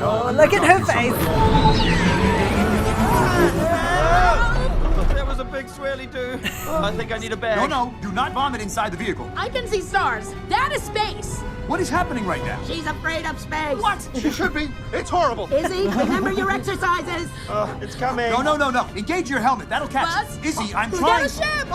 Oh, look at her face. That was a big swirly do. Oh, I think I need a bag. No, do not vomit inside the vehicle. I can see stars. That is space. What is happening right now? She's afraid of space. What? She should be. It's horrible. Izzy, remember your exercises. It's coming. No. Engage your helmet. That'll catch Buzz? it. Izzy, I'm Get trying. a ship.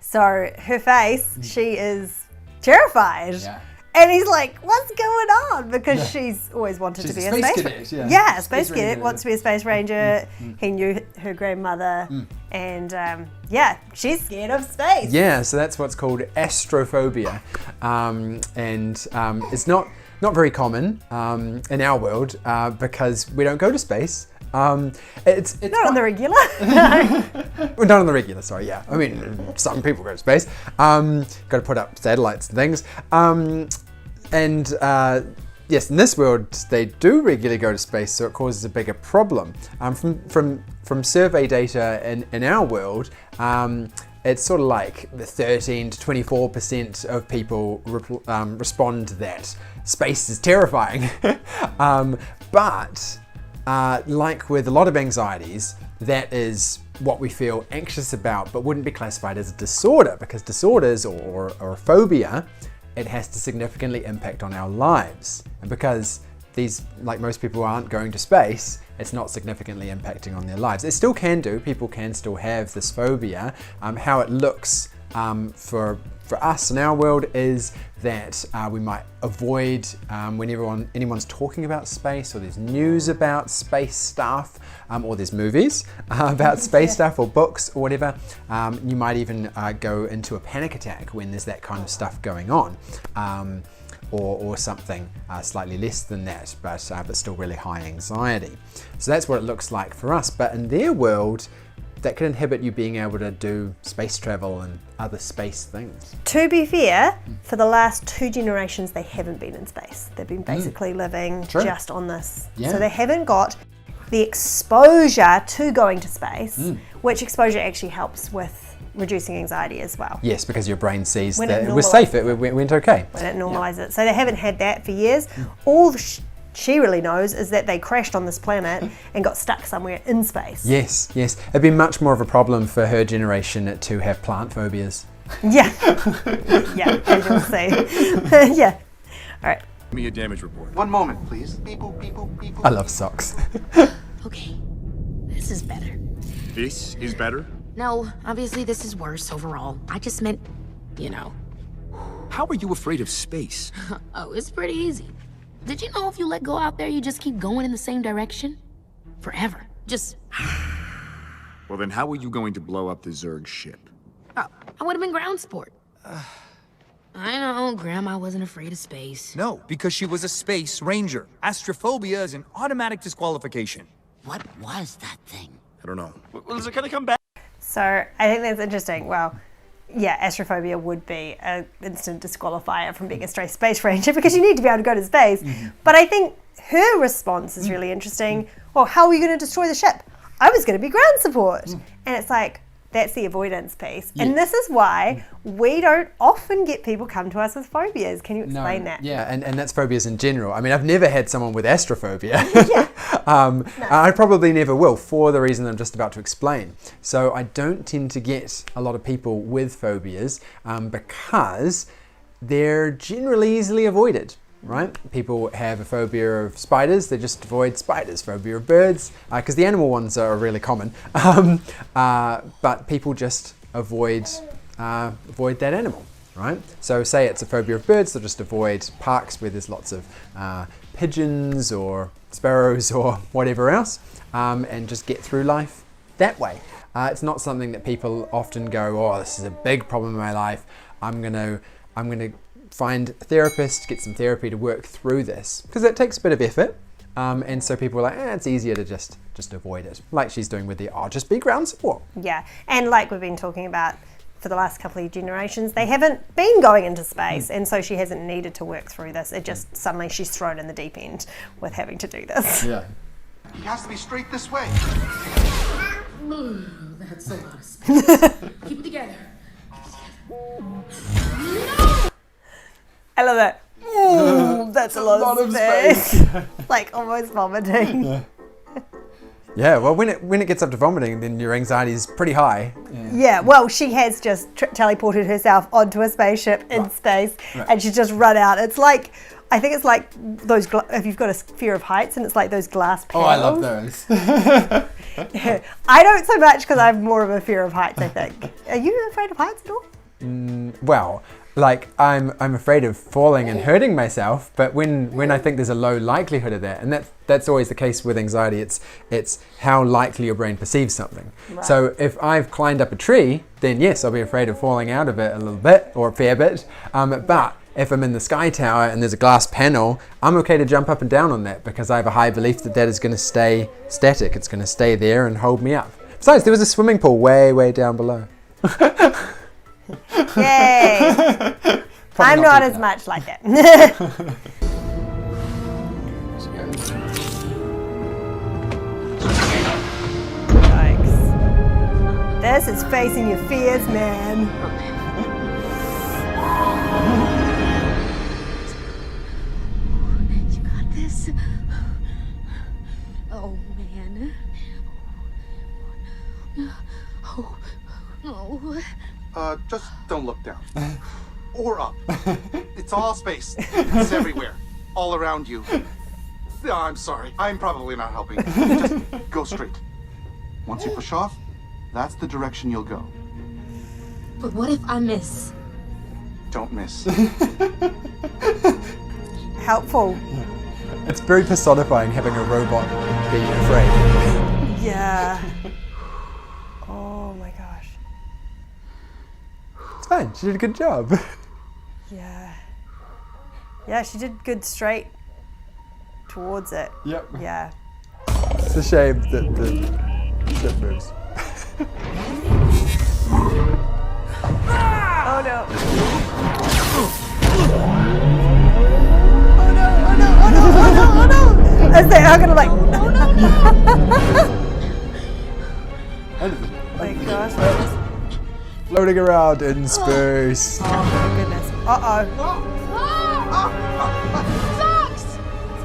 So her face, she is terrified. Yeah. And he's like, what's going on? Because she's always wanted to be a space cadet. Yeah, a space cadet, ranger. wants to be a space ranger. He knew her grandmother. And she's scared of space. Yeah, so that's what's called astrophobia. It's not very common in our world because we don't go to space. It's Not on the regular. Well, not on the regular, sorry, yeah. I mean, some people go to space. Got to put up satellites and things. Yes, in this world, they do regularly go to space, so it causes a bigger problem. From survey data in our world, it's sort of like 13 to 24% of people respond that space is terrifying. But like with a lot of anxieties, that is what we feel anxious about, but wouldn't be classified as a disorder, because disorders or a phobia, it has to significantly impact on our lives. And because these, like most people, aren't going to space, it's not significantly impacting on their lives. It still can do, people can still have this phobia. How it looks for us in our world is that we might avoid when anyone's talking about space, or there's news about space stuff, or there's movies about space stuff, or books or whatever. You might even go into a panic attack when there's that kind of stuff going on, or something slightly less than that, but still really high anxiety. So that's what it looks like for us. But in their world, that can inhibit you being able to do space travel and other space things. To be fair, for the last 2 generations, they haven't been in space. They've been basically living just on this. Yeah. So they haven't got the exposure to going to space, which exposure actually helps with reducing anxiety as well. Yes, because your brain sees When that it it was safe, normalises it went okay. When it normalises it. So they haven't had that for years. All she really knows is that they crashed on this planet and got stuck somewhere in space. Yes. It'd be much more of a problem for her generation to have plant phobias. Yeah. Yeah, as you'll see. Yeah. All right. Give me a damage report. One moment, please. Beep boop, beep boop, beep boop. I love socks. Okay, this is better. This is better? No, obviously this is worse overall. I just meant, you know. How are you afraid of space? Oh, it's pretty easy. Did you know if you let go out there, you just keep going in the same direction? Forever. Just... Well, then how are you going to blow up the Zerg ship? Oh, I would have been ground support. I know, Grandma wasn't afraid of space. No, because she was a space ranger. Astrophobia is an automatic disqualification. What was that thing? I don't know. Well, is it going to come back? So I think that's interesting. Well, yeah, astrophobia would be an instant disqualifier from being a straight space ranger because you need to be able to go to space. But I think her response is really interesting. Well, how are we going to destroy the ship? I was going to be ground support. And it's like, that's the avoidance piece. And this is why we don't often get people come to us with phobias. Can you explain that? Yeah, and that's phobias in general. I mean, I've never had someone with astrophobia. I probably never will, for the reason I'm just about to explain. So I don't tend to get a lot of people with phobias because they're generally easily avoided. Right? People have a phobia of spiders, they just avoid spiders. Phobia of birds, because the animal ones are really common. But people just avoid that animal, right? So say it's a phobia of birds, they'll just avoid parks where there's lots of pigeons or sparrows or whatever else, and just get through life that way. It's not something that people often go, oh, this is a big problem in my life. I'm gonna find a therapist, get some therapy to work through this, because it takes a bit of effort, and so people are like, it's easier to just avoid it, like she's doing with the just be ground support. Yeah, and like we've been talking about for the last couple of generations, they haven't been going into space, and so she hasn't needed to work through this. It just suddenly she's thrown in the deep end with having to do this. Yeah. He has to be straight this way. That's a lot of space. Keep it together. I love that. Ooh, that's a lot of space. Like almost vomiting. Yeah, well, when it gets up to vomiting, then your anxiety is pretty high. Yeah, well, she has just teleported herself onto a spaceship in space, and she's just run out. It's like, I think it's like those, if you've got a fear of heights, and it's like those glass panels. Oh, I love those. I don't so much because I have more of a fear of heights, I think. Are you afraid of heights at all? Well, like I'm afraid of falling and hurting myself, but when I think there's a low likelihood of that, and that's always the case with anxiety, it's how likely your brain perceives something. Right. So if I've climbed up a tree, then yes, I'll be afraid of falling out of it a little bit or a fair bit. But if I'm in the sky tower and there's a glass panel, I'm okay to jump up and down on that because I have a high belief that is going to stay static. It's going to stay there and hold me up. Besides, there was a swimming pool way down below. Yay! I'm not as much like that. Yikes. This is facing your fears, man. You got this. Oh, man. Oh, no. Just don't look down. Or up. It's all space. It's everywhere. All around you. Oh, I'm sorry. I'm probably not helping. Just go straight. Once you push off, that's the direction you'll go. But what if I miss? Don't miss. Helpful. It's very personifying having a robot be afraid. Yeah. Oh my gosh. It's fine. She did a good job. Yeah. Yeah, she did good straight towards it. Yep. Yeah. It's a shame that the ship moves. Oh no. As they are gonna like. Oh my gosh. Floating around in space. Oh my goodness.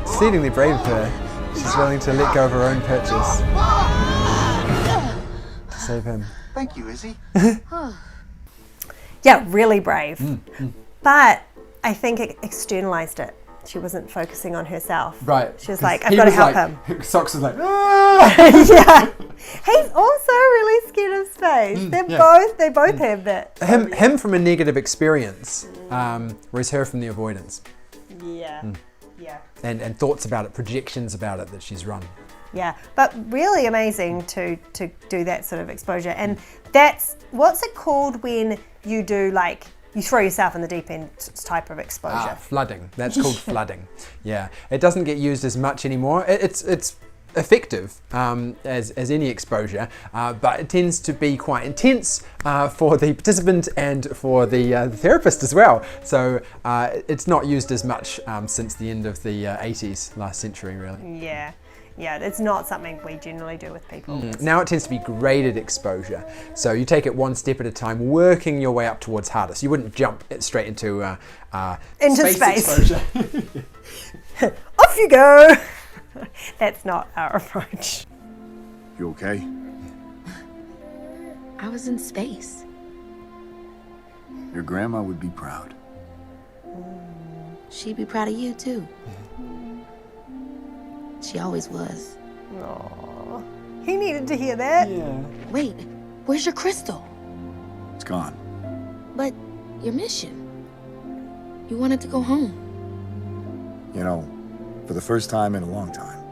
Exceedingly brave of her. She's willing to let go of her own purchase to save him. Thank you, Izzy. Yeah, really brave. But I think it externalized it. She wasn't focusing on herself. Right. She was like, I've got to help him. Socks was like, ah! Yeah. He's also really scared of space. They both have that. Him from a negative experience, whereas her from the avoidance. Yeah. Yeah. And thoughts about it, projections about it that she's run. Yeah, but really amazing to do that sort of exposure. And that's, what's it called when you do like, you throw yourself in the deep end type of exposure? Flooding. That's called flooding. Yeah. It doesn't get used as much anymore. It's effective as any exposure, but it tends to be quite intense for the participant and for the therapist as well. So it's not used as much since the end of the 80s, last century really. Yeah. Yeah, it's not something we generally do with people. Now it tends to be graded exposure. So you take it one step at a time, working your way up towards harder. So you wouldn't jump straight into space exposure. Off you go. That's not our approach. You okay? I was in space. Your grandma would be proud. She'd be proud of you, too. She always was. Aww. He needed to hear that. Yeah. Wait, where's your crystal? It's gone. But your mission. You wanted to go home. You know, for the first time in a long time,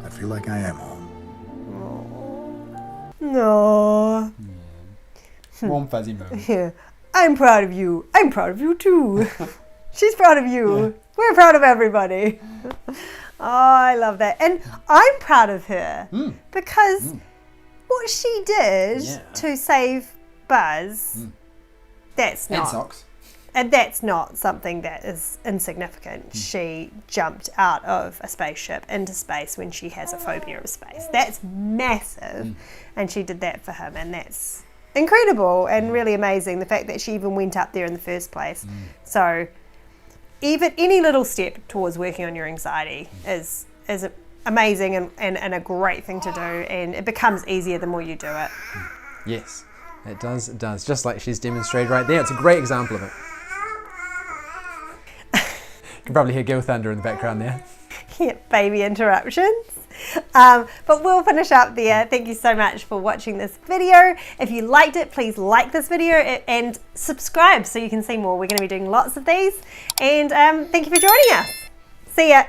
I feel like I am home. No. Warm fuzzy moment. Yeah. I'm proud of you. I'm proud of you too. She's proud of you. Yeah. We're proud of everybody. Oh, I love that. And I'm proud of her because what she did to save Buzz, that's not. And socks. And that's not something that is insignificant. She jumped out of a spaceship into space when she has a phobia of space. That's massive. And she did that for him, and that's incredible and really amazing, the fact that she even went up there in the first place. So even any little step towards working on your anxiety is amazing and a great thing to do, and it becomes easier the more you do it. Yes, it does, just like she's demonstrated right there. It's a great example of it. You can probably hear Gil Thunder in the background there. Yeah, baby interruptions. But we'll finish up there. Thank you so much for watching this video. If you liked it, please like this video and subscribe so you can see more. We're going to be doing lots of these. And thank you for joining us. See ya.